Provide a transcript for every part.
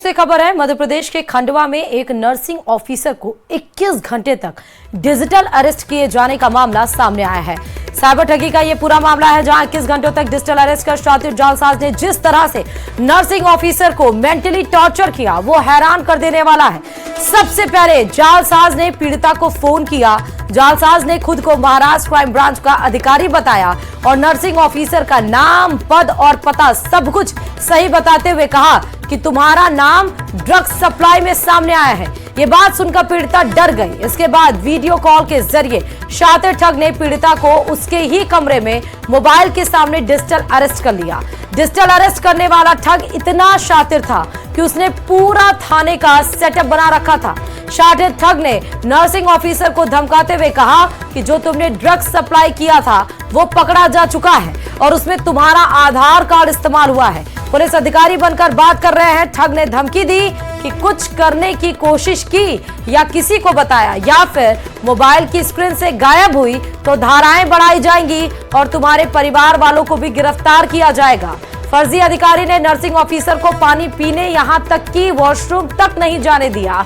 दूसरी खबर है, मध्य प्रदेश के खंडवा में एक नर्सिंग ऑफिसर को 21 घंटे तक डिजिटल अरेस्ट किए जाने का मामला सामने आया है। साइबर ठगी का यह पूरा मामला है, जहां 21 घंटों तक डिजिटल अरेस्ट कर शातिर जालसाज ने जिस तरह से नर्सिंग ऑफिसर को मेंटली टॉर्चर किया वो हैरान कर देने वाला है। सबसे पहले जालसाज ने पीड़िता को फोन किया। जालसाज ने खुद को महाराष्ट्र क्राइम ब्रांच का अधिकारी बताया और नर्सिंग ऑफिसर का नाम, पद और पता सब कुछ सही बताते हुए कहा कि तुम्हारा नाम ड्रग्स सप्लाई में सामने आया है। ये बात सुनकर पीड़िता डर गई। इसके बाद वीडियो कॉल के जरिए शातिर ठग ने पीड़िता को उसके ही कमरे में मोबाइल के सामने डिजिटल अरेस्ट कर लिया। डिजिटल अरेस्ट करने वाला ठग इतना शातिर था कि उसने पूरा थाने का सेटअप बना रखा था। शातिर ठग ने नर्सिंग ऑफिसर को धमकाते हुए कहा कि जो तुमने ड्रग्स सप्लाई किया था वो पकड़ा जा चुका है और उसमें तुम्हारा आधार कार्ड इस्तेमाल हुआ है। पुलिस अधिकारी बनकर बात कर रहे हैं। ठग ने धमकी दी कि कुछ करने की कोशिश की या किसी को बताया या फिर मोबाइल की स्क्रीन से गायब हुई तो धाराएं बढ़ाई जाएंगी और तुम्हारे परिवार वालों को भी गिरफ्तार किया जाएगा। फर्जी अधिकारी ने नर्सिंग ऑफिसर को पानी पीने यहां तक कि वॉशरूम तक नहीं जाने दिया।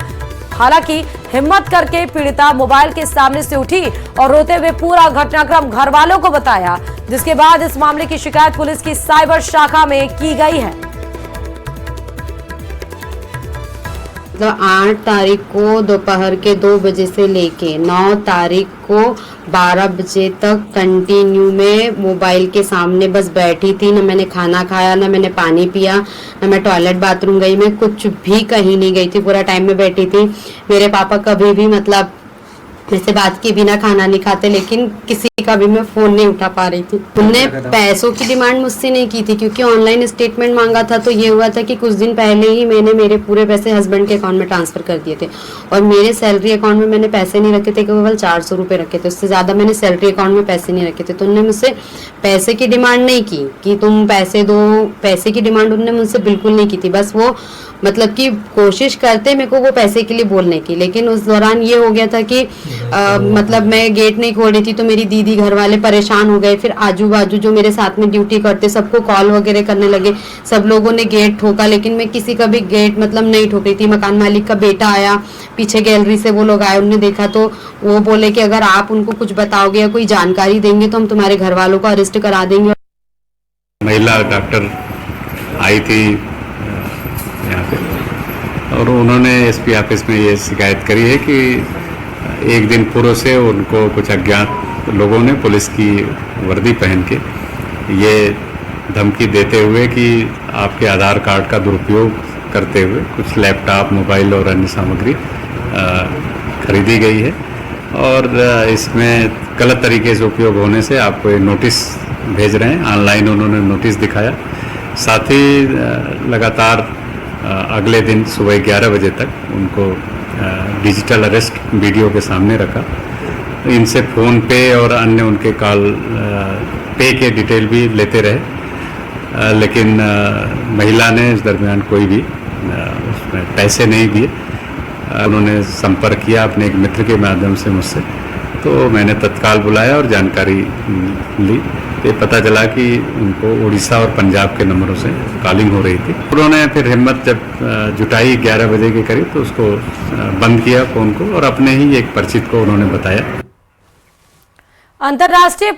हालांकि हिम्मत करके पीड़िता मोबाइल के सामने से उठी और रोते हुए पूरा घटनाक्रम घर वालों को बताया, जिसके बाद इस मामले की शिकायत पुलिस की साइबर शाखा में की गई है। 8 तारीख को दोपहर के 2 बजे से लेके 9 तारीख को 12 बजे तक कंटिन्यू में मोबाइल के सामने बस बैठी थी। न मैंने खाना खाया, न मैंने पानी पिया, न मैं टॉयलेट बाथरूम गई, मैं कुछ भी कहीं नहीं गई थी। पूरा टाइम में बैठी थी। मेरे पापा कभी भी मतलब जैसे बात के बिना खाना नहीं खाते, लेकिन किसी का भी मैं फोन नहीं उठा पा रही थी। उनने पैसों की डिमांड मुझसे नहीं की थी क्योंकि ऑनलाइन स्टेटमेंट मांगा था। तो ये हुआ था कि कुछ दिन पहले ही मैंने मेरे पूरे पैसे हस्बैंड के अकाउंट में ट्रांसफर कर दिए थे और मेरे सैलरी अकाउंट में मैंने पैसे नहीं रखे थे, केवल 400 रुपये रखे थे। उससे ज्यादा मैंने सैलरी अकाउंट में पैसे नहीं रखे थे। तो उन्होंने मुझसे पैसे की डिमांड नहीं की कि तुम पैसे दो, पैसे की डिमांड उन्होंने मुझसे बिल्कुल नहीं की थी। बस वो मतलब कि कोशिश करते मेरे को वो पैसे के लिए बोलने की, लेकिन उस दौरान ये हो गया था कि मतलब मैं गेट नहीं खोल रही थी तो मेरी दीदी घर वाले परेशान हो गए। फिर आजू बाजू जो मेरे साथ में ड्यूटी करते सबको कॉल वगैरह करने लगे। सब लोगों ने गेट ठोका, लेकिन मैं किसी का भी गेट मतलब नहीं ठोक रही थी। मकान मालिक का बेटा आया, पीछे गैलरी से वो लोग आए, उन्होंने देखा तो वो बोले कि अगर आप उनको कुछ बताओगे या कोई जानकारी देंगे तो हम तुम्हारे घर वालों को अरेस्ट करा देंगे। महिला डॉक्टर आई थी यहाँ पे और उन्होंने एसपी ऑफिस में ये शिकायत करी है कि एक दिन पूर्व से उनको कुछ अज्ञात लोगों ने पुलिस की वर्दी पहन के ये धमकी देते हुए कि आपके आधार कार्ड का दुरुपयोग करते हुए कुछ लैपटॉप, मोबाइल और अन्य सामग्री खरीदी गई है और इसमें गलत तरीके से उपयोग होने से आपको ये नोटिस भेज रहे हैं। ऑनलाइन उन्होंने नोटिस दिखाया। साथ ही लगातार अगले दिन सुबह 11 बजे तक उनको डिजिटल अरेस्ट वीडियो के सामने रखा। इनसे फ़ोन पे और अन्य उनके कॉल पे के डिटेल भी लेते रहे, लेकिन महिला ने इस दरमियान कोई भी उसमें पैसे नहीं दिए। उन्होंने संपर्क किया अपने एक मित्र के माध्यम से मुझसे, तो मैंने तत्काल बुलाया और जानकारी ली। ये पता चला कि उनको उड़ीसा और पंजाब के नंबरों से कॉलिंग हो रही थी। उन्होंने फिर हिम्मत जब जुटाई 11 बजे के करीब तो उसको बंद किया फ़ोन को और अपने ही एक परिचित को उन्होंने बताया। अंतर्राष्ट्रीय